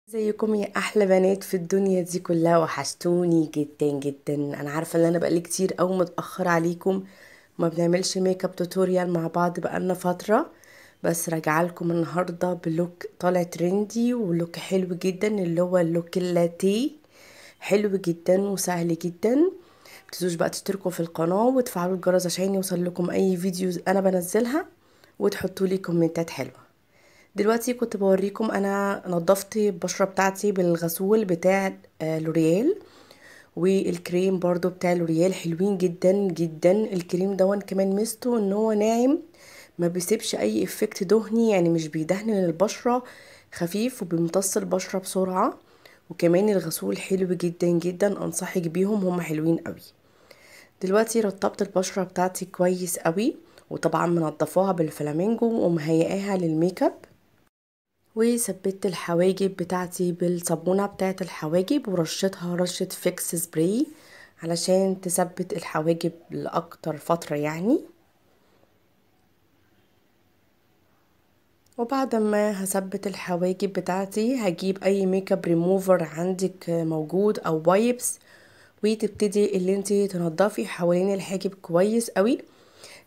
ازيكم يا احلى بنات في الدنيا دي كلها؟ وحشتوني جدا جدا. انا عارفه ان انا بقالي كتير قوي متاخر عليكم، ما بنعملش ميك اب توتوريال مع بعض بقالنا فتره. بس راجعه لكم النهارده بلوك طالع ترندي ولوك حلو جدا، اللي هو اللوك اللاتيه. حلو جدا وسهل جدا. متنسوش بقى تشتركوا في القناه وتفعلوا الجرس عشان يوصل لكم اي فيديوز انا بنزلها، وتحطوا لي كومنتات حلوه. دلوقتي كنت بوريكم انا نظفت البشرة بتاعتي بالغسول بتاع لوريال، والكريم برضو بتاع لوريال حلوين جدا جدا. الكريم دون كمان ميزته ان هو ناعم، ما بيسيبش اي افكت دهني، يعني مش بيدهن البشرة، خفيف وبيمتص البشرة بسرعة. وكمان الغسول حلو جدا جدا، انصحك بيهم، هما حلوين قوي. دلوقتي رطبت البشرة بتاعتي كويس قوي، وطبعا منضفاها بالفلامينجو ومهيئاها للميك اب. وثبت الحواجب بتاعتي بالصابونة بتاعة الحواجب، ورشتها رشة فيكس سبراي علشان تثبت الحواجب لأكتر فترة يعني. وبعد ما هثبت الحواجب بتاعتي هجيب اي ميك اب ريموفر عندك موجود او وايبس، وتبتدي اللي انتي تنضفي حوالين الحاجب كويس قوي.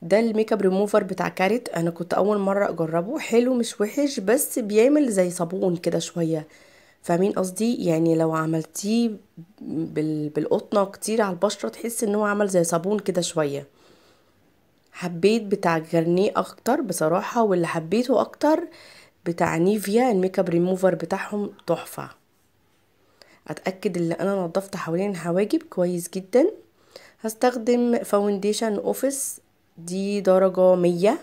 ده الميك اب ريموفر بتاع كاريت، انا كنت اول مره اجربه، حلو مش وحش، بس بيعمل زي صابون كده شويه. فاهمين قصدي؟ يعني لو عملتيه بالقطنه كتير على البشره تحس ان هو عمل زي صابون كده شويه. حبيت بتاع جارنيه اكتر بصراحه، واللي حبيته اكتر بتاع نيفيا، الميك اب ريموفر بتاعهم تحفه. اتاكد ان انا نضفت حوالين الحواجب كويس جدا. هستخدم فاونديشن اوفيس، دي درجة 100،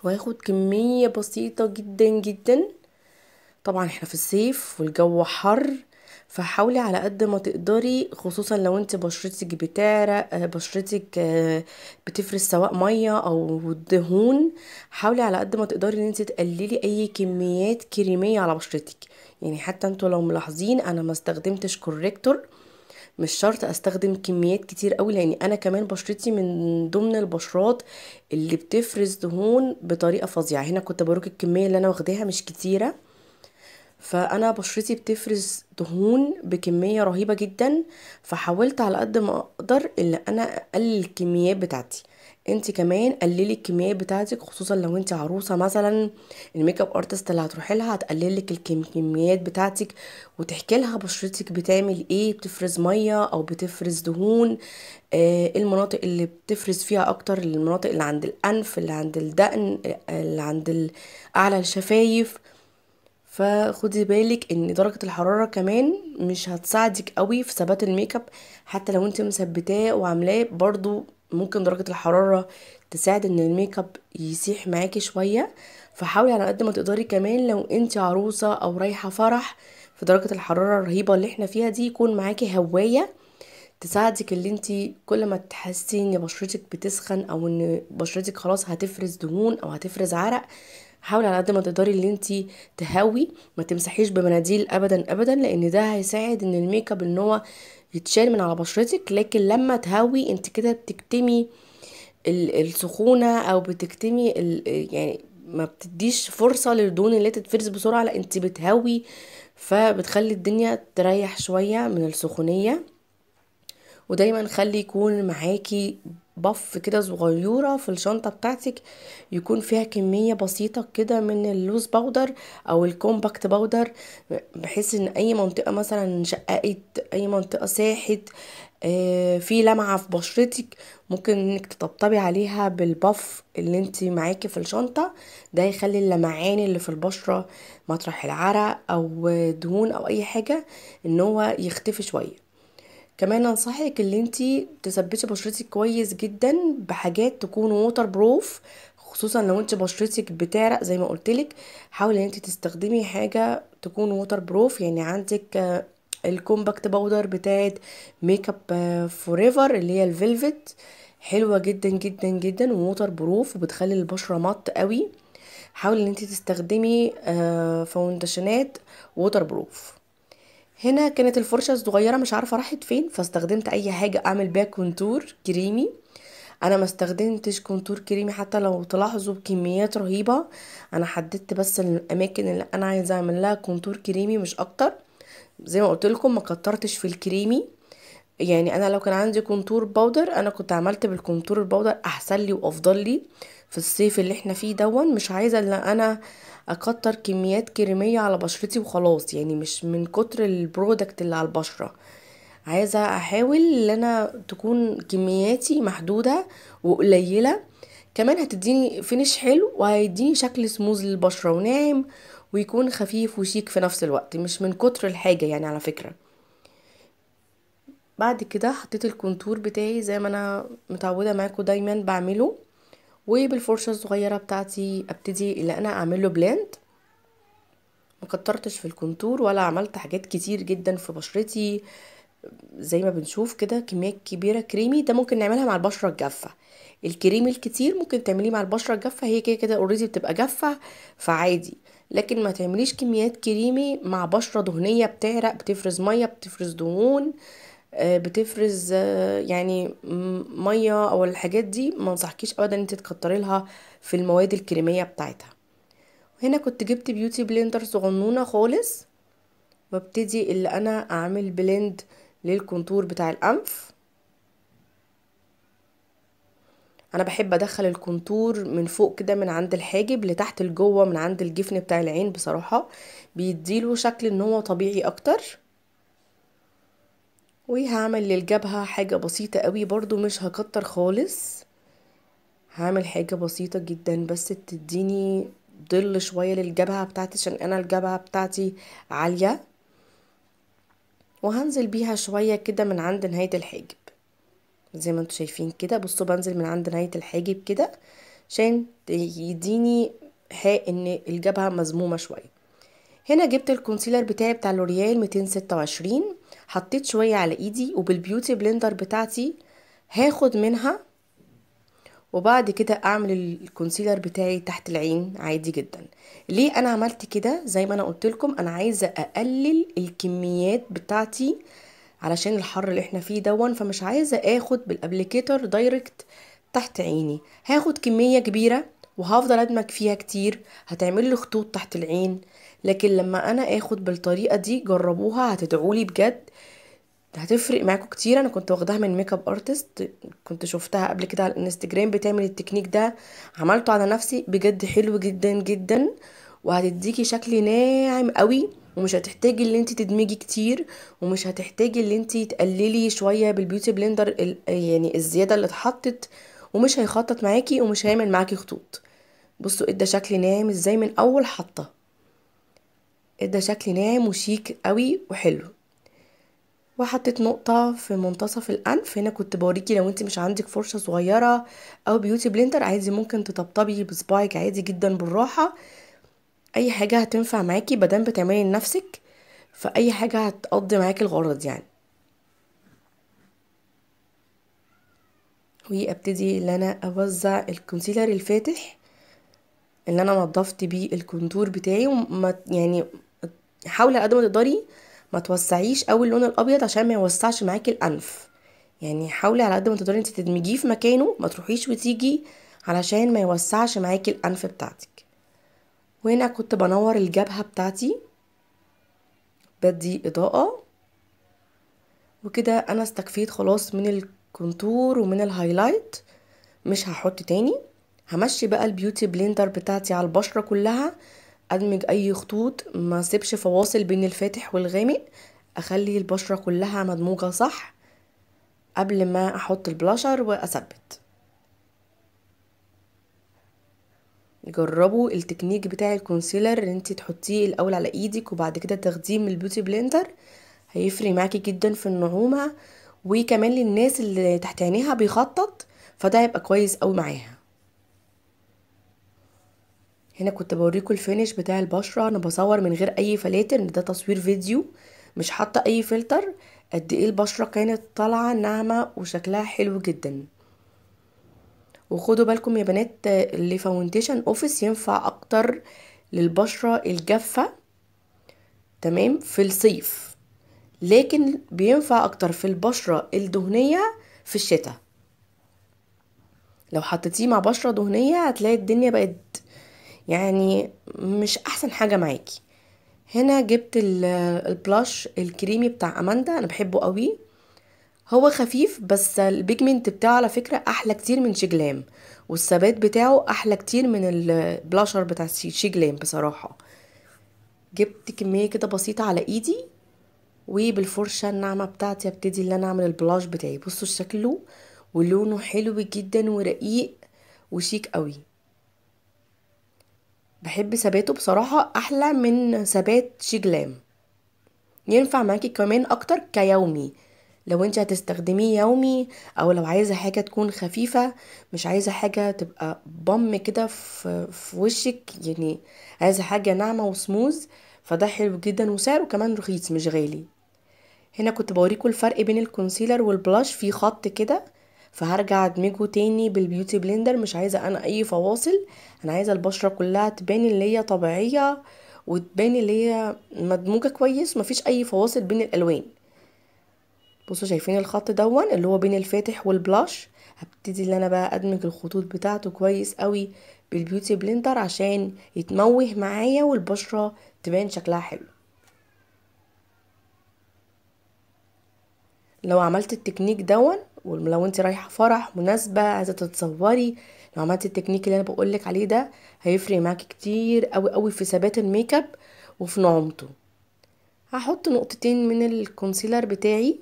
وهاخد كمية بسيطة جدا جدا. طبعا احنا في الصيف والجو حر، فحاولي على قد ما تقدري، خصوصا لو انت بشرتك بتعرق، بشرتك بتفرز سواء مية او دهون. حاولي على قد ما تقدري ان انت تقللي اي كميات كريمية على بشرتك. يعني حتى انتوا لو ملاحظين انا ما استخدمتش كوريكتور، مش شرط استخدم كميات كتير قوي، لان انا كمان بشرتي من ضمن البشرات اللي بتفرز دهون بطريقه فظيعه. هنا كنت بروك الكميه اللي انا واخداها مش كتيره، فانا بشرتي بتفرز دهون بكميه رهيبه جدا. فحاولت على قد ما اقدر ان انا اقلل الكميات بتاعتي. انت كمان قللي الكميات بتاعتك، خصوصا لو انت عروسه مثلا. الميك اب ارتست اللي هتروحي لها هتقلل لك الكميات بتاعتك، وتحكي لها بشرتك بتعمل ايه، بتفرز ميه او بتفرز دهون. المناطق اللي بتفرز فيها اكتر المناطق اللي عند الانف، اللي عند الدقن، اللي عند اعلى الشفايف. فخدي بالك ان درجة الحرارة كمان مش هتساعدك قوي في ثبات الميك اب. حتى لو انت مثبتاه وعاملاه برضو ممكن درجة الحرارة تساعد ان الميك اب يسيح معاكي شوية. فحاولي على قد ما تقدري كمان لو انت عروسة او رايحة فرح في درجة الحرارة الرهيبة اللي احنا فيها دي، يكون معاكي هواية تساعدك، اللي انت كل ما تحسي ان بشرتك بتسخن او ان بشرتك خلاص هتفرز دهون او هتفرز عرق، حاولي على قد ما تقدري اللي انت تهوي. ما تمسحيش بمناديل ابدا ابدا، لان ده هيساعد ان الميك اب ان هو يتشال من على بشرتك. لكن لما تهوي انت كده بتكتمي السخونة، او بتكتمي يعني ما بتديش فرصة للدهون اللي تتفرز بسرعة، لا انت بتهوي، فبتخلي الدنيا تريح شوية من السخونية. ودايما خلي يكون معاكي بف كده صغيرة في الشنطة بتاعتك، يكون فيها كمية بسيطة كده من اللوز باودر او الكومباكت باودر، بحيث ان اي منطقة مثلا شققت، اي منطقة ساحت، في لمعة في بشرتك، ممكن انك تطبطبي عليها بالبف اللي انت معاكي في الشنطة. ده يخلي اللمعان اللي في البشرة مطرح العرق او دهون او اي حاجة ان هو يختفي شوية. كمان انصحك ان انتي تثبتي بشرتك كويس جدا بحاجات تكون ووتر بروف، خصوصا لو انت بشرتك بتعرق زي ما قلتلك. حاولي ان انت تستخدمي حاجة تكون ووتر بروف. يعني عندك الكومباكت باودر بتاعت ميك اب فوريفر اللي هي الفيلفت، حلوة جدا جدا جدا ووتر بروف وبتخلي البشرة مط قوي. حاولي ان انت تستخدمي فاونديشنات ووتر بروف. هنا كانت الفرشة الصغيرة مش عارفة راحت فين، فاستخدمت اي حاجة اعمل بيها كونتور كريمي. انا ما استخدمتش كونتور كريمي، حتى لو تلاحظوا بكميات رهيبة. انا حددت بس الاماكن اللي انا عايزة اعمل لها كونتور كريمي مش اكتر. زي ما قلت لكم ما كترتش في الكريمي. يعني انا لو كان عندي كونتور باودر انا كنت عملت بالكونتور الباودر احسن لي وافضل لي في الصيف اللي احنا فيه دون. مش عايزه ان انا اكتر كميات كريميه على بشرتي وخلاص، يعني مش من كتر البرودكت اللي على البشره. عايزه احاول ان انا تكون كمياتي محدوده وقليله. كمان هتديني فينش حلو وهيديني شكل سموز للبشره وناعم، ويكون خفيف وشيك في نفس الوقت، مش من كتر الحاجه يعني على فكره. بعد كده حطيت الكونتور بتاعي زي ما انا متعوده معاكم دايما بعمله، وبالفرشه الصغيره بتاعتي ابتدي اللي انا اعمله بلند. ما كترتش في الكونتور ولا عملت حاجات كتير جدا في بشرتي. زي ما بنشوف كده كميات كبيره كريمي، ده ممكن نعملها مع البشره الجافه. الكريمي الكتير ممكن تعمليه مع البشره الجافه، هي كده كده اوريدي بتبقى جافه فعادي. لكن ما تعمليش كميات كريمي مع بشره دهنيه بتعرق، بتفرز ميه، بتفرز دهون، بتفرز يعني ميه او الحاجات دي. ما انصحكيش ابدا ان انت تكتري لها في المواد الكريميه بتاعتها. هنا كنت جبت بيوتي بلندر صغنونه خالص، وابتدي اللي انا اعمل بلند للكونتور بتاع الانف. انا بحب ادخل الكونتور من فوق كده من عند الحاجب لتحت لجوه من عند الجفن بتاع العين، بصراحه بيديله شكل ان هو طبيعي اكتر. وهعمل للجبهه حاجه بسيطه قوي برضو، مش هكتر خالص. هعمل حاجة بسيطة جدا بس تديني ظل شوية للجبهة بتاعتي، عشان انا الجبهة بتاعتي عالية. وهنزل بيها شوية كده من عند نهاية الحاجب. زي ما انتوا شايفين كده، بصوا بنزل من عند نهاية الحاجب كده عشان يديني ان الجبهة مزمومة شوية. هنا جبت الكونسيلر بتاعي بتاع لوريال 226، حطيت شوية على ايدي، وبالبيوتي بلندر بتاعتي هاخد منها، وبعد كده اعمل الكونسيلر بتاعي تحت العين عادي جدا. ليه انا عملت كده؟ زي ما انا قلت لكم انا عايزه اقلل الكميات بتاعتي علشان الحر اللي احنا فيه دون، فمش عايزه اخد بالابليكيتور دايركت تحت عيني. هاخد كميه كبيره وهفضل ادمج فيها كتير، هتعمل لي خطوط تحت العين. لكن لما انا اخد بالطريقه دي، جربوها هتدعولي بجد، هتفرق معاكم كتير. انا كنت واخداها من ميك اب ارتست، كنت شفتها قبل كده على الانستجرام بتعمل التكنيك ده، عملته على نفسي بجد حلو جدا جدا. وهتديكي شكل ناعم قوي، ومش هتحتاجي اللي انت تدمجي كتير، ومش هتحتاجي اللي انت تقللي شويه بالبيوتي بلندر يعني الزياده اللي اتحطت، ومش هيخطط معاكي ومش هيعمل معاكي خطوط. بصوا ادى شكل ناعم ازاي من اول حطه، ادى شكل ناعم وشيك قوي وحلو. وحطيت نقطة في منتصف الأنف. هنا كنت بوريكي لو انت مش عندك فرشة صغيرة أو بيوتي بلندر عادي ممكن تطبطبي بصباعك عادي جدا بالراحة. أي حاجة هتنفع معاكي مادام بتعملي لنفسك، فأي حاجة هتقضي معاكي الغرض يعني. وابتدي ان انا اوزع الكونسيلر الفاتح اللي انا نضفت بيه الكونتور بتاعي، وما يعني حاولي على قد ما تقدري ما توسعيش قوي اللون الابيض عشان ما يوسعش معاكي الانف. يعني حاولي على قد ما تقدري انت تدمجيه في مكانه، ما تروحيش وتيجي علشان ما يوسعش معاكي الانف بتاعتك. وهنا كنت بنور الجبهة بتاعتي، بدي اضاءة. وكده انا استكفيت خلاص من الكونتور ومن الهايلايت، مش هحط تاني. همشي بقى البيوتي بلندر بتاعتي على البشرة كلها، ادمج اي خطوط، ما سيبش فواصل بين الفاتح والغامق، اخلي البشرة كلها مدموجة صح قبل ما احط البلاشر واثبت. جربوا التكنيك بتاع الكونسيلر اللي انت تحطيه الاول على ايدك وبعد كده تاخديه من البيوتي بلندر، هيفرق معاكي جدا في النعومة. وكمان للناس اللي تحت عينيها بيخطط، فده هيبقى كويس قوي معاها. هنا كنت بوريكم الفينش بتاع البشرة، انا بصور من غير اي فلاتر، ان ده تصوير فيديو مش حاطه اي فلتر. قد ايه البشرة كانت طالعة ناعمة وشكلها حلو جدا. وخدوا بالكم يا بنات اللي فاونديشن اوفيس ينفع اكتر للبشرة الجافة تمام في الصيف، لكن بينفع اكتر في البشرة الدهنية في الشتاء. لو حطيتيه مع بشرة دهنية هتلاقي الدنيا بقت يعني مش احسن حاجة معاكي. هنا جبت البلاش الكريمي بتاع اماندا، انا بحبه قوي. هو خفيف بس البيجمنت بتاعه على فكرة احلى كتير من شيجلام، والثبات بتاعه احلى كتير من البلاشر بتاع شيجلام بصراحة. جبت كمية كده بسيطة على ايدي، وبالفرشة الناعمة بتاعتي ابتدي ان انا اعمل البلاش بتاعي. بصوا شكله ولونه حلو جدا ورقيق وشيك قوي. بحب ثباته بصراحة احلى من ثبات شيجلام. ينفع معاكي كمان اكتر كيومي، لو انت هتستخدميه يومي، او لو عايزة حاجة تكون خفيفة، مش عايزة حاجة تبقى بم كده في وشك يعني، عايزة حاجة ناعمة وسموز. فده حلو جدا وسعره كمان رخيص مش غالي. هنا كنت بوريكم الفرق بين الكونسيلر والبلاش في خط كده، فهرجع ادمجه تاني بالبيوتي بلندر. مش عايزة انا اي فواصل، انا عايزة البشرة كلها تبان اللي هي طبيعية، وتبان اللي هي مدموجة كويس، مفيش اي فواصل بين الالوان. بصوا شايفين الخط دون اللي هو بين الفاتح والبلاش؟ هبتدي ان انا بقى ادمج الخطوط بتاعته كويس قوي بالبيوتي بلندر عشان يتموه معايا والبشرة تبان شكلها حلو. لو عملت التكنيك دون، ولو انت رايحه فرح مناسبه عايزه تتصوري، لو عملت التكنيك اللي انا بقولك عليه ده هيفرق معاكي كتير قوي قوي في ثبات الميك اب وفي نعومته. هحط نقطتين من الكونسيلر بتاعي،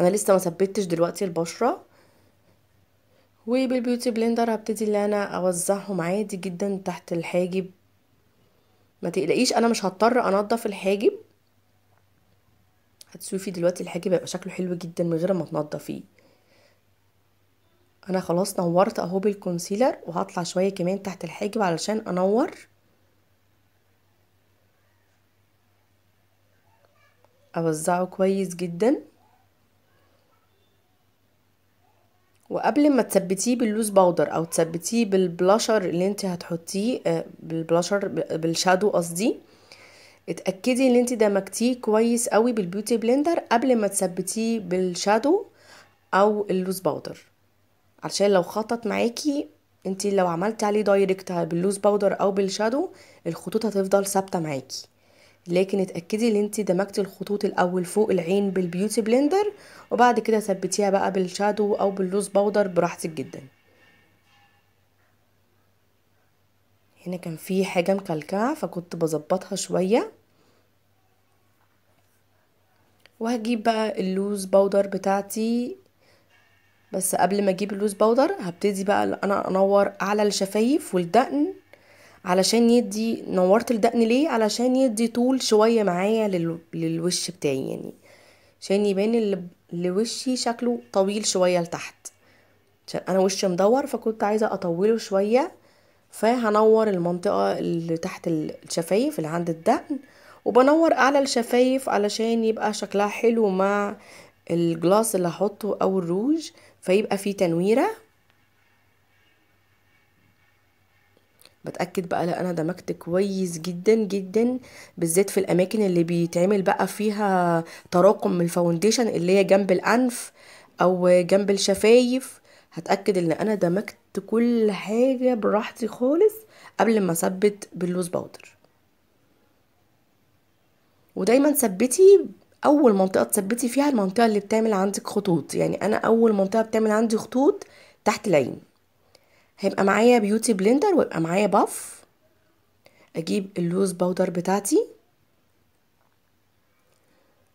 انا لسه ما ثبتش دلوقتي البشره، وبالبيوتي بلندر هبتدي ان انا اوزعهم عادي جدا تحت الحاجب. ما تقلقيش انا مش هضطر انضف الحاجب، هتشوفي دلوقتي الحاجب هيبقى شكله حلو جدا من غير ما تنضفيه. انا خلاص نورت اهو بالكونسيلر، وهطلع شوية كمان تحت الحاجب علشان انور. اوزعه كويس جدا، وقبل ما تثبتيه باللوز باودر او تثبتيه بالبلاشر اللي انت هتحطيه بالبلاشر بالشادو قصدي، اتأكدي ان انت دمجتيه كويس قوي بالبيوتي بلندر قبل ما تثبتيه بالشادو او اللوز باودر، علشان لو خطط معاكي انت لو عملتي عليه دايركت باللوز باودر او بالشادو الخطوط هتفضل ثابته معاكي. لكن اتأكدي ان انت دمجتي الخطوط الاول فوق العين بالبيوتي بلندر، وبعد كده ثبتيها بقى بالشادو او باللوز باودر براحتك جدا. هنا كان في حاجة مكلكعة فكنت بظبطها شوية، وهجيب بقى اللوز باودر بتاعتي. بس قبل ما اجيب اللوز باودر هبتدي بقى انا انور على الشفايف والدقن، علشان يدي نورت الدقن ليه؟ علشان يدي طول شوية معايا للوش بتاعي يعني، عشان يبان اللي وشي شكله طويل شوية لتحت، عشان انا وشي مدور فكنت عايزة اطوله شوية. فهنور المنطقة اللي تحت الشفايف اللي عند الدقن، وبنور اعلى الشفايف علشان يبقى شكلها حلو مع الجلاس اللي هحطه او الروج، فيبقى فيه تنويرة. بتأكد بقى لا انا دمجت كويس جدا جدا، بالذات في الاماكن اللي بيتعمل بقى فيها تراكم من الفاونديشن اللي هي جنب الانف او جنب الشفايف. هتأكد ان انا دمجت كل حاجة براحتي خالص قبل ما اثبت باللوز باودر. ودايما ثبتي اول منطقة تثبتي فيها المنطقة اللي بتعمل عندك خطوط، يعني انا اول منطقة بتعمل عندي خطوط تحت العين. هيبقى معايا بيوتي بلندر ويبقى معايا باف. اجيب اللوز باودر بتاعتي،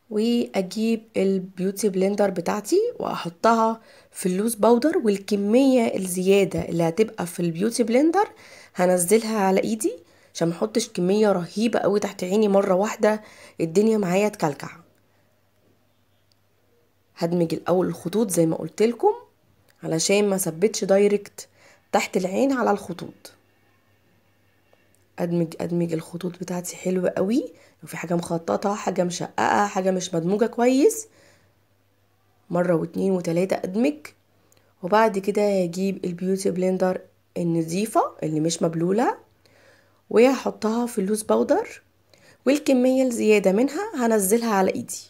واجيب البيوتي بلندر بتاعتي واحطها في اللوز باودر، والكمية الزيادة اللي هتبقى في البيوتي بلندر هنزلها على ايدي عشان محطش كمية رهيبة قوي تحت عيني مرة واحدة الدنيا معايا تكلكع. هدمج الاول الخطوط زي ما قلتلكم علشان ما ثبتش دايركت تحت العين على الخطوط. ادمج الخطوط بتاعتي حلوة قوي، لو في حاجة مخططة حاجة مشققة حاجة مش مدموجة كويس مرة واتنين وتلاتة ادمج. وبعد كده هجيب البيوتي بلندر النظيفة اللي مش مبلولة وهحطها في اللوز باودر، والكمية الزيادة منها هنزلها على ايدي.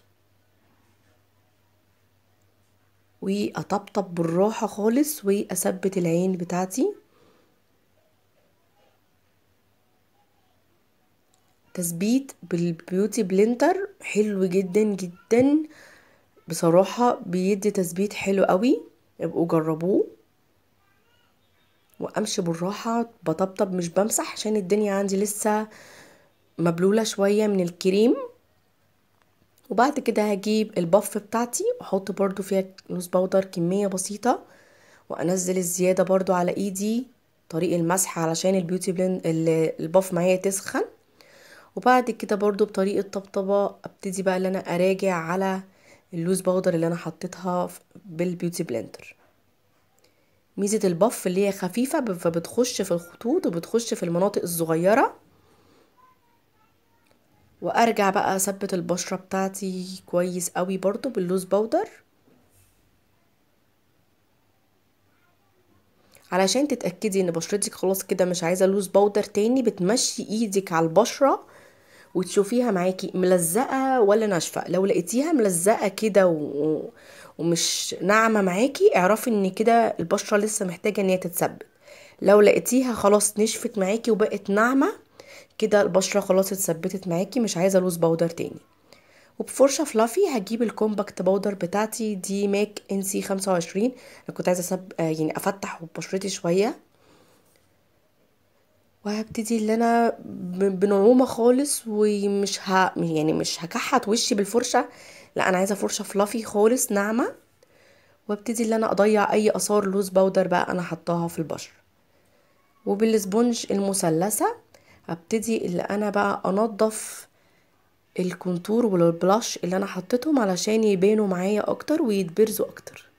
واطبطب بالراحة خالص واثبت العين بتاعتي. تثبيت بالبيوتي بلندر حلو جدا جدا بصراحة، بيدي تثبيت حلو قوي، ابقوا جربوه. وامشي بالراحة بطبطب مش بمسح عشان الدنيا عندي لسه مبلولة شوية من الكريم. وبعد كده هجيب البف بتاعتي واحط برضو فيها لوز باودر كمية بسيطة، وانزل الزيادة برضو على ايدي طريق المسح علشان البيوتي بلند البف معايا تسخن. وبعد كده برضو بطريقة طبطبة ابتدي بقى اللي انا اراجع على اللوز باودر اللي انا حطيتها بالبيوتي بلندر. ميزة البف اللي هي خفيفة فبتخش في الخطوط وبتخش في المناطق الصغيرة. وارجع بقى اثبت البشرة بتاعتي كويس قوي برضو باللوز باودر، علشان تتأكدي ان بشرتك خلاص كده مش عايزة لوز باودر تاني. بتمشي ايدك على البشرة وتشوفيها معاكي ملزقة ولا ناشفة. لو لقيتيها ملزقة كده ومش ناعمة معاكي اعرفي ان كده البشرة لسه محتاجة ان هي تتثبت. لو لقيتيها خلاص نشفت معاكي وبقت ناعمة كده البشرة خلاص اتثبتت معاكي مش عايزة لوز باودر تاني. وبفرشة فلافي هجيب الكومباكت باودر بتاعتي دي ماك ان سي 25. انا كنت عايزة يعني افتح بشرتي شوية. وهبتدي اللي انا بنعومة خالص ومش يعني مش هكحت وشي بالفرشة، لا انا عايزة فرشة فلافي خالص ناعمة. وابتدي اللي انا اضيع اي اثار لوز باودر بقى انا حطاها في البشرة. وبالسبونج المثلثة هبتدي اللي انا بقى انضف الكونتور والبلاش اللي انا حطيتهم علشان يبانوا معايا اكتر ويتبرزوا اكتر.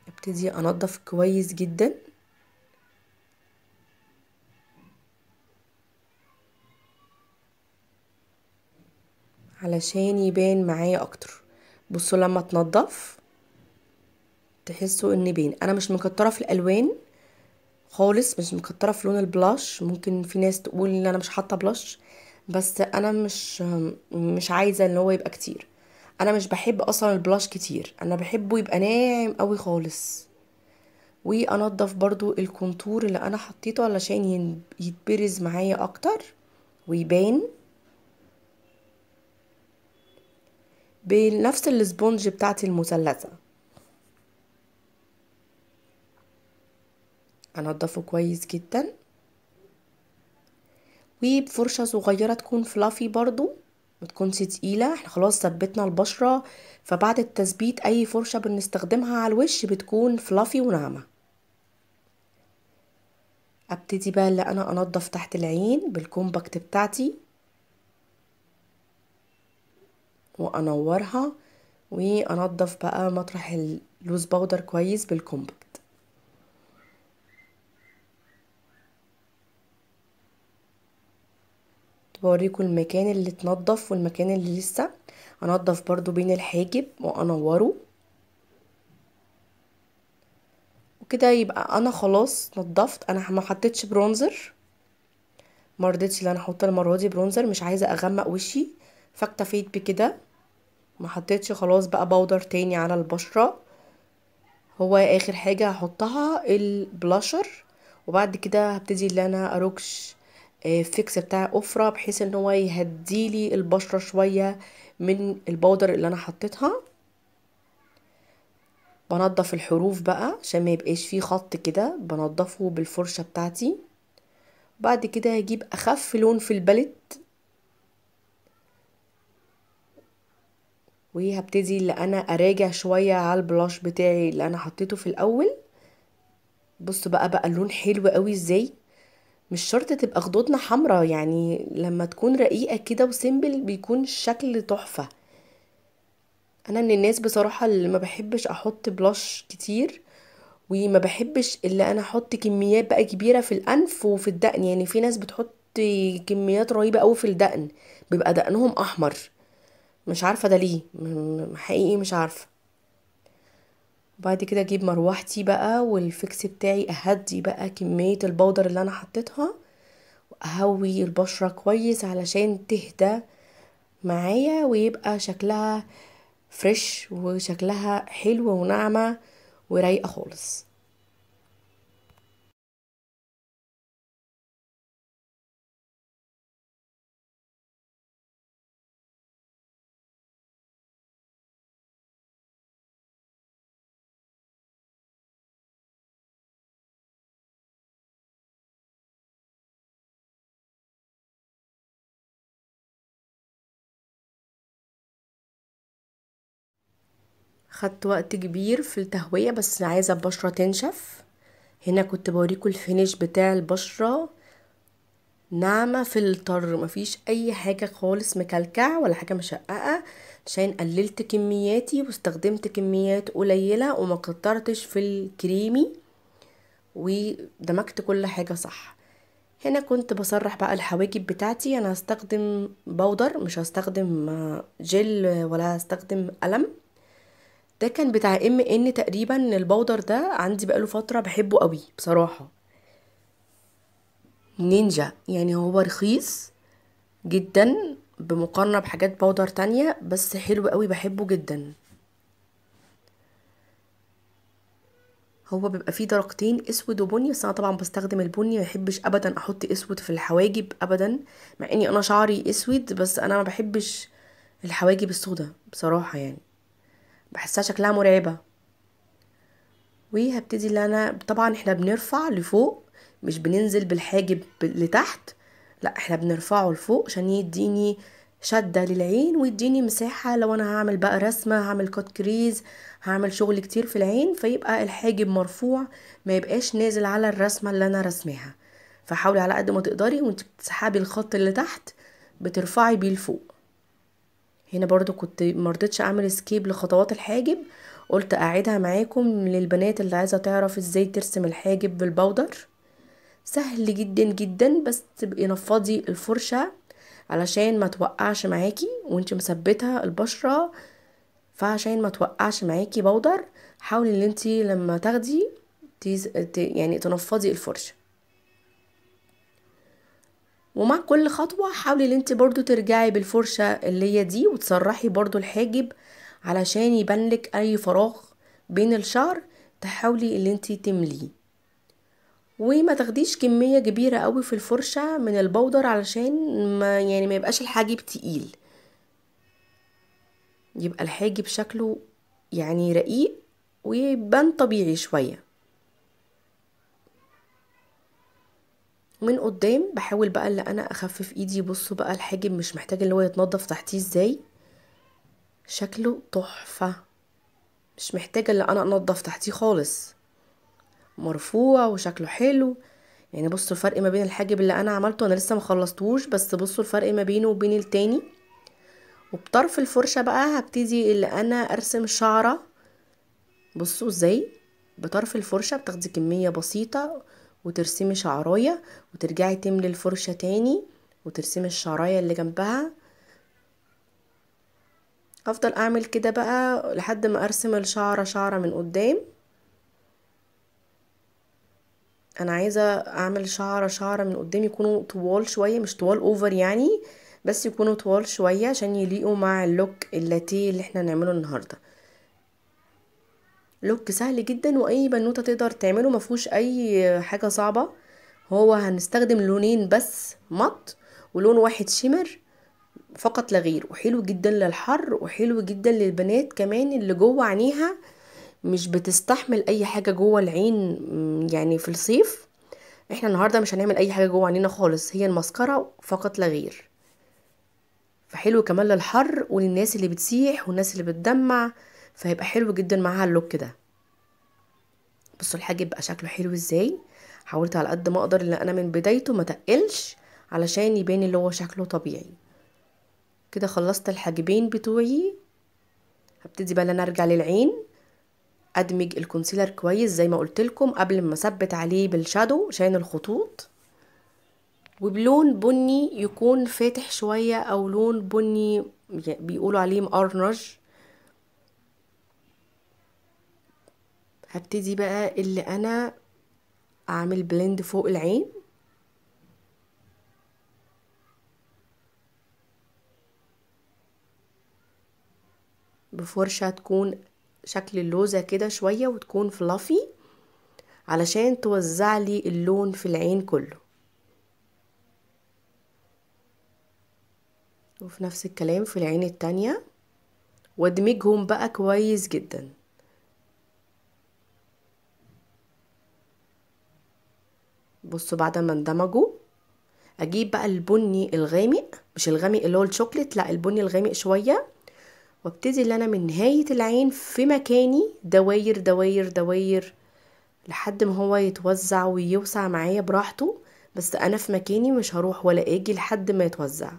ابتدي انضف كويس جدا علشان يبان معايا اكتر. بصوا لما تنضف تحسوا ان بين. انا مش مكتره في الالوان خالص، مش مكتره في لون البلاش. ممكن في ناس تقول ان انا مش حاطه بلاش، بس انا مش عايزه ان هو يبقى كتير. انا مش بحب اصلا البلاش كتير، انا بحبه يبقى ناعم قوي خالص. وانضف برضو الكونتور اللي انا حطيته علشان يتبرز معايا اكتر ويبان بنفس السبونج بتاعتي المثلثه. انضفه كويس جدا وبفرشة صغيرة تكون فلافي برضو ما تكونش تقيلة. احنا خلاص ثبتنا البشرة، فبعد التثبيت اي فرشة بنستخدمها على الوش بتكون فلافي وناعمة. ابتدي بقى اللي انا انضف تحت العين بالكومباكت بتاعتي وانورها، وانضف بقى مطرح اللوز باودر كويس بالكومباكت. بوريكم المكان اللي اتنضف والمكان اللي لسه. انضف برضو بين الحاجب وانوره وكده يبقى انا خلاص نضفت. انا ما حطيتش برونزر، ما رضيتش ان انا احط المره دي برونزر، مش عايزه اغمق وشي فاكتفيت بكده. ما حطيتش خلاص بقى باودر تاني على البشره. هو اخر حاجه هحطها البلاشر. وبعد كده هبتدي ان انا اركش فيكس بتاع افرة بحيث ان هو يهديلي البشره شويه من الباودر اللي انا حطيتها. بنضف الحروف بقى عشان ما يبقاش فيه خط كده، بنضفه بالفرشه بتاعتي. بعد كده هجيب اخف لون في الباليت وهبتدي اللي انا اراجع شوية على البلاش بتاعي اللي انا حطيته في الاول. بصوا بقى اللون حلو قوي ازاي. مش شرط تبقى خدودنا حمرا، يعني لما تكون رقيقة كده وسيمبل بيكون الشكل تحفة. انا من الناس بصراحة اللي ما بحبش احط بلاش كتير، وما بحبش اللي انا احط كميات بقى كبيرة في الانف وفي الدقن. يعني في ناس بتحط كميات رهيبة قوي في الدقن بيبقى دقنهم احمر، مش عارفة ده ليه، حقيقي مش عارفة. بعد كده اجيب مروحتي بقى والفيكس بتاعي اهدي بقى كمية البودر اللي انا حطيتها واهوي البشرة كويس علشان تهدى معايا ويبقى شكلها فريش وشكلها حلو وناعمة ورايقة خالص. خدت وقت كبير في التهوية بس عايزة البشرة تنشف. هنا كنت بوريكم الفينش بتاع البشرة، ناعمة فلتر، مفيش اي حاجة خالص مكلكعة ولا حاجة مشققة، عشان قللت كمياتي واستخدمت كميات قليلة وما كترتش في الكريمي ودمجت كل حاجة صح. هنا كنت بسرح بقى الحواجب بتاعتي. انا هستخدم بودر، مش هستخدم جل ولا هستخدم قلم. ده كان بتاع ان تقريبا. البودر ده عندي بقاله فترة، بحبه قوي بصراحة. نينجا يعني هو رخيص جدا بمقارنة بحاجات بودر تانية، بس حلو قوي بحبه جدا. هو بيبقى فيه درجتين، اسود وبني، بس انا طبعا بستخدم البني. ما بحبش ابدا احط اسود في الحواجب ابدا، مع اني انا شعري اسود، بس انا ما بحبش الحواجب السوداء بصراحة يعني، بحسها شكلها مرعبة. وهبتدي اللي انا طبعا احنا بنرفع لفوق، مش بننزل بالحاجب لتحت، لا احنا بنرفعه لفوق عشان يديني شدة للعين ويديني مساحة لو انا هعمل بقى رسمة، هعمل كات كريز، هعمل شغل كتير في العين، فيبقى الحاجب مرفوع، ما يبقاش نازل على الرسمة اللي انا رسمها. فحاولي على قد ما تقدري وانت بتسحبي الخط اللي تحت بترفعي بيه لفوق. هنا برضو كنت مرضتش اعمل سكيب لخطوات الحاجب، قلت اعيدها معاكم للبنات اللي عايزة تعرف ازاي ترسم الحاجب بالبودر. سهل جدا جدا، بس تبقي نفضي الفرشة علشان ما توقعش معاكي وانت مثبتها البشرة. فعشان ما توقعش معاكي بودر، حاولي ان انت لما تاخدي يعني تنفضي الفرشة. ومع كل خطوة حاولي ان انت برضو ترجعي بالفرشة اللي هي دي وتسرحي برضو الحاجب علشان يبانلك اي فراغ بين الشعر، تحاولي ان انت تمليه. وما تاخديش كمية كبيرة قوي في الفرشة من البودر علشان ما يبقاش الحاجب تقيل، يبقى الحاجب شكله يعني رقيق ويبان طبيعي شوية. من قدام بحاول بقى اللي انا اخفف ايدي. بصوا بقى الحاجب مش محتاج اللي هو يتنضف تحتيه ازاي، شكله تحفة، مش محتاجة اللي انا انضف تحتيه خالص، مرفوع وشكله حلو. يعني بصوا الفرق ما بين الحاجب اللي انا عملته، انا لسه مخلصتوش، بس بصوا الفرق ما بينه وبين التاني. وبطرف الفرشة بقى هبتدي اللي انا ارسم شعرة. بصوا ازاي بطرف الفرشة بتاخدي كمية بسيطة وترسمي شعراية، وترجعي تملي الفرشة تاني وترسمي الشعراية اللي جنبها. افضل اعمل كده بقى لحد ما ارسم الشعرة شعرة من قدام. انا عايزة اعمل شعرة شعرة من قدام يكونوا طوال شوية، مش طوال اوفر يعني، بس يكونوا طوال شوية عشان يليقوا مع اللوك اللاتيه اللي احنا نعمله النهاردة. لوك سهل جدا واي بنوتة تقدر تعمله، مفهوش اي حاجة صعبة. هو هنستخدم لونين بس مط ولون واحد شمر فقط لا غير، وحلو جدا للحر وحلو جدا للبنات كمان اللي جوه عينيها مش بتستحمل اي حاجة جوه العين. يعني في الصيف احنا النهاردة مش هنعمل اي حاجة جوه عينينا خالص، هي المسكرة فقط لا غير. فحلو كمان للحر وللناس اللي بتسيح والناس اللي بتدمع، فهيبقى حلو جدا معاها اللوك ده. بصوا الحاجب بقى شكله حلو ازاي. حاولت على قد ما اقدر ان انا من بدايته ما تقلش علشان يبان اللي هو شكله طبيعي. كده خلصت الحاجبين بتوعي. هبتدي بقى ان انا ارجع للعين، ادمج الكونسيلر كويس زي ما قلت لكم قبل ما اثبت عليه بالشادو عشان الخطوط، وبلون بني يكون فاتح شوية او لون بني بيقولوا عليه مقرنج. هبتدي بقى اللي انا اعمل بلند فوق العين. بفرشة تكون شكل اللوزة كده شوية وتكون فلافي علشان توزع لي اللون في العين كله. وفي نفس الكلام في العين التانية، وادمجهم بقى كويس جدا. بصوا بعد ما اندمجوا اجيب بقى البني الغامق، مش الغامق اللي هو الشوكليت، لا البني الغامق شوية، وابتدي ان انا من نهاية العين في مكاني دواير دواير دواير لحد ما هو يتوزع ويوسع معايا براحته. بس انا في مكاني مش هروح ولا اجي لحد ما يتوزع،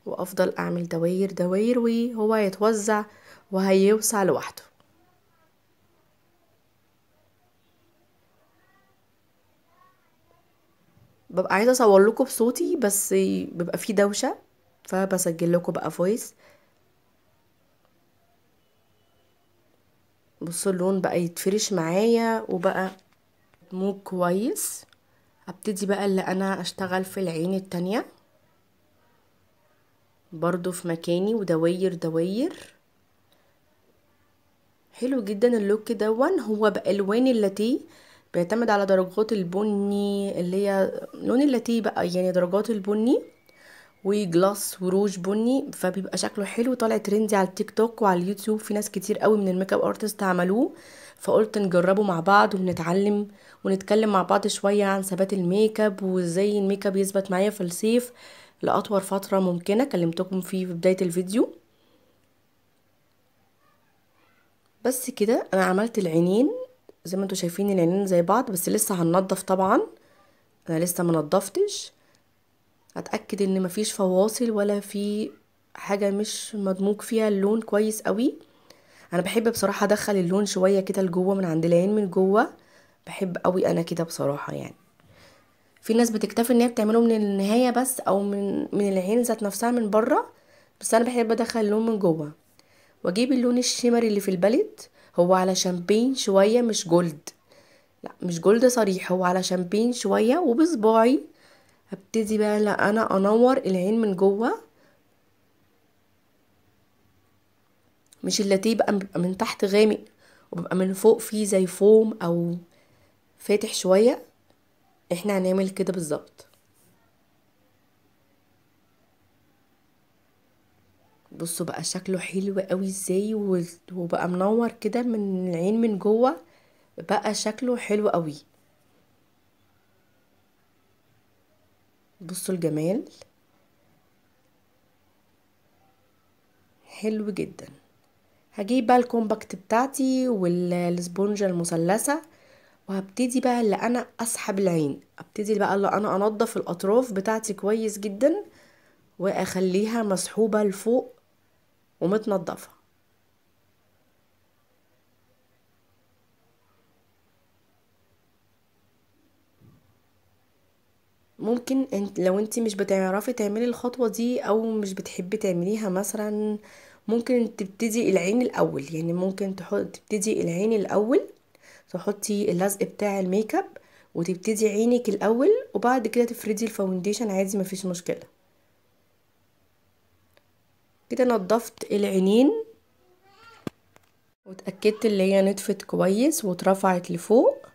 وافضل اعمل دواير دواير وهو هيتوزع وهيوسع لوحده. ببقى عايزه اصور لكم بصوتي بس بيبقى فيه دوشه، فبسجل لكم بقى فويس. بصوا اللون بقى يتفرش معايا وبقى مو كويس. هبتدي بقى اللي انا اشتغل في العين التانية برضو في مكاني ودواير دواير. حلو جدا اللوك دون. هو بألوان اللاتيه، بيعتمد على درجات البني اللي هي لون اللاتيه بقى، يعني درجات البني وجلاس وروج بني، فبيبقى شكله حلو. طالع ترندي على التيك توك وعلى اليوتيوب، في ناس كتير قوي من الميك اب ارتست عملوه، فقلت نجربه مع بعض ونتعلم ونتكلم مع بعض شوية عن ثبات الميك اب وازاي الميك اب يثبت معايا في الصيف لأطول فترة ممكنة. كلمتكم فيه في بداية الفيديو. بس كده انا عملت العينين زي ما انتوا شايفين، العينين زي بعض، بس لسه هننضف طبعا. انا لسه ما نضفتش، اتاكد ان مفيش فواصل ولا في حاجه مش مدموج فيها اللون كويس قوي. انا بحب بصراحه ادخل اللون شويه كده لجوه من عند العين من جوه، بحب قوي انا كده بصراحه يعني. في ناس بتكتفي ان هي بتعمله من النهايه بس، او من العين ذات نفسها من بره، بس انا بحب ادخل اللون من جوه. واجيب اللون الشيمري اللي في الباليت، هو على شامبين شويه مش جولد، لا مش جولد صريح، هو على شامبين شويه. وبصباعي هبتدي بقى لا انا انور العين من جوه، مش اللاتيه بقى بيبقى من تحت غامق وبيبقى من فوق فيه زي فوم او فاتح شويه. احنا هنعمل كده بالظبط. بصوا بقى شكله حلو قوي ازاي وبقى منور كده من العين من جوه، بقى شكله حلو قوي. بصوا الجمال، حلو جدا. هجيب بقى الكومباكت بتاعتي والسبونجة المثلثة، وهبتدي بقى اللي انا اسحب العين، ابتدي بقى اللي انا انضف الاطراف بتاعتي كويس جدا واخليها مسحوبة لفوق ومتنضفة. ممكن انت لو انت مش بتعرفي تعملي الخطوة دي او مش بتحبي تعمليها مثلا، ممكن تبتدي العين الاول. يعني ممكن تبتدي العين الاول، تحطي اللزق بتاع الميك اب وتبتدي عينك الاول، وبعد كده تفردي الفاونديشن عادي مفيش مشكلة. كده نضفت العينين واتأكدت اللي هي نطفت كويس واترفعت لفوق.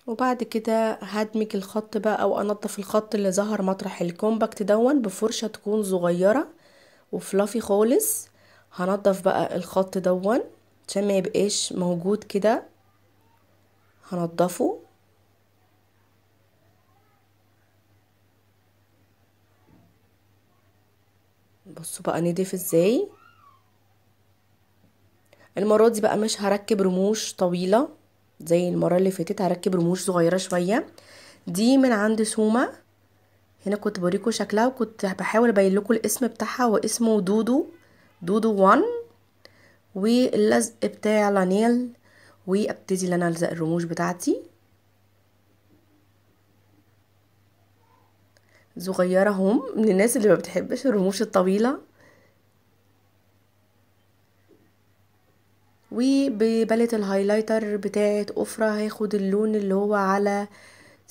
وبعد كده هدمج الخط بقى او انضف الخط اللي ظهر مطرح الكومباكت دون بفرشة تكون صغيرة وفلافي خالص. هنضف بقى الخط دون عشان ما يبقاش موجود كده، هنضفه. بصوا بقى نضيف ازاي. المرة دي بقى مش هركب رموش طويلة زي المرة اللي فاتت، هركب رموش صغيرة شوية. دي من عند سوما، هنا كنت بوريكم شكلها وكنت بحاول ابين لكم الاسم بتاعها، واسمه دودو، دودو وان. واللزق بتاع لانيل، وابتدي ان انا الزق الرموش بتاعتي صغيرة. هم من الناس اللي ما بتحبش الرموش الطويلة. وببالة الهايلايتر بتاعت أفرة هاخد اللون اللي هو على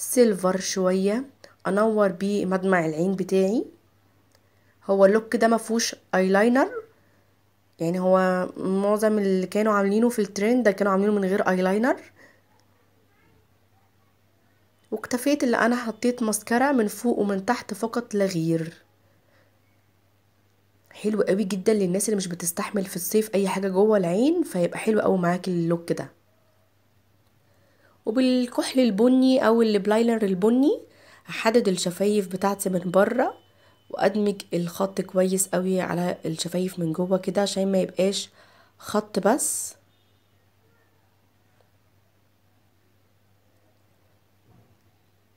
سيلفر شوية انور بيه مدمع العين بتاعي. هو اللوك ده مفهوش ايلاينر، يعني هو معظم اللي كانوا عاملينه في الترند ده كانوا عاملينه من غير ايلاينر. واكتفيت اللي انا حطيت ماسكارا من فوق ومن تحت فقط لا غير. حلو قوي جدا للناس اللي مش بتستحمل في الصيف اي حاجه جوه العين، فيبقى حلو قوي معاكي اللوك ده. وبالكحل البني او البلاينر البني هحدد الشفايف بتاعتي من بره، وادمج الخط كويس قوي على الشفايف من جوه كده عشان ما يبقاش خط بس.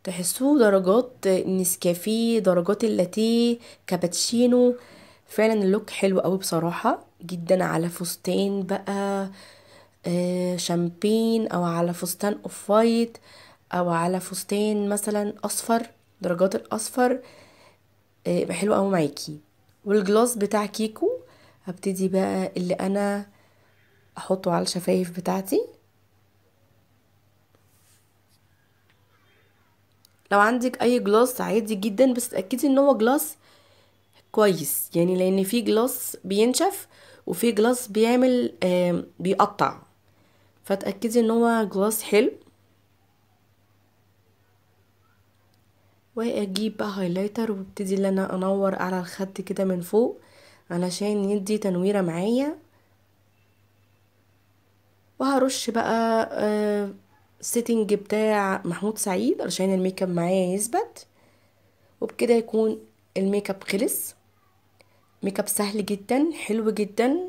تحسوه درجات نسكافيه، درجات اللاتيه، كابتشينو. فعلا اللوك حلو قوي بصراحة جدا على فستان بقى شامبين، او على فستان اوف وايت، او على فستان مثلا اصفر، درجات الاصفر يبقى حلو قوي معاكي. والجلاس بتاع كيكو هبتدي بقى اللي انا احطه على الشفايف بتاعتي. لو عندك اي جلاس عادي جدا، بس اتاكدي ان هو جلاس كويس، يعني لان في جلاس بينشف وفي جلاس بيعمل بيقطع، فتأكدي ان هو جلاس حلو. واجيب بقى هايلايتر وابتدي ان انا انور على الخد كده من فوق علشان يدي تنويرة معايا. وهرش بقى سيتنج بتاع محمود سعيد علشان الميك اب معايا يثبت. وبكده يكون الميك اب خلص. ميك اب سهل جدا، حلو جدا،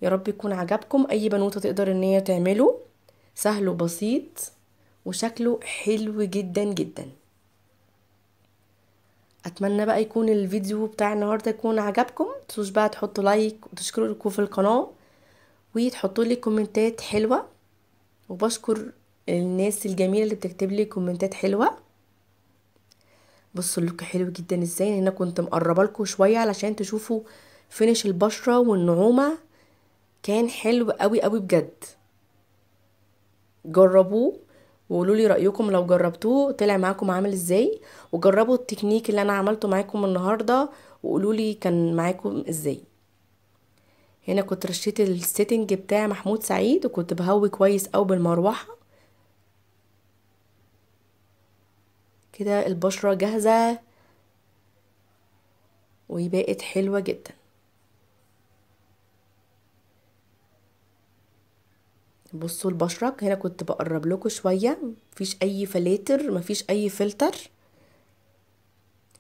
يا رب يكون عجبكم. اي بنوته تقدر ان هي تعمله، سهل وبسيط وشكله حلو جدا جدا. اتمنى بقى يكون الفيديو بتاع النهارده يكون عجبكم. متنسوش بقى تحطوا لايك وتشتركوا في القناه وتحطوا لي كومنتات حلوه. وبشكر الناس الجميله اللي بتكتب لي كومنتات حلوه. بصوا اللوك حلو جدا ازاي، انا كنت مقربه لكم شويه علشان تشوفوا فينش البشره والنعومه. كان حلو قوي قوي بجد. جربوه وقولوا لي رايكم لو جربتوه طلع معاكم عامل ازاي. وجربوا التكنيك اللي انا عملته معاكم النهارده وقولوا لي كان معاكم ازاي. هنا كنت رشيت السيتنج بتاع محمود سعيد وكنت بهوي كويس او بالمروحه كده. البشره جاهزه وبقت حلوه جدا. بصوا البشرة هنا كنت بقرب لكم شويه، مفيش اي فلاتر، مفيش اي فلتر.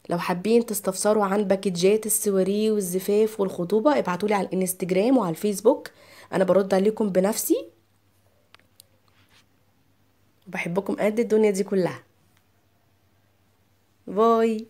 لو حابين تستفسروا عن باكجات السواريه والزفاف والخطوبة ابعتولي على الانستجرام وعلى الفيسبوك، انا برد عليكم بنفسي. وبحبكم قد الدنيا دي كلها. باي.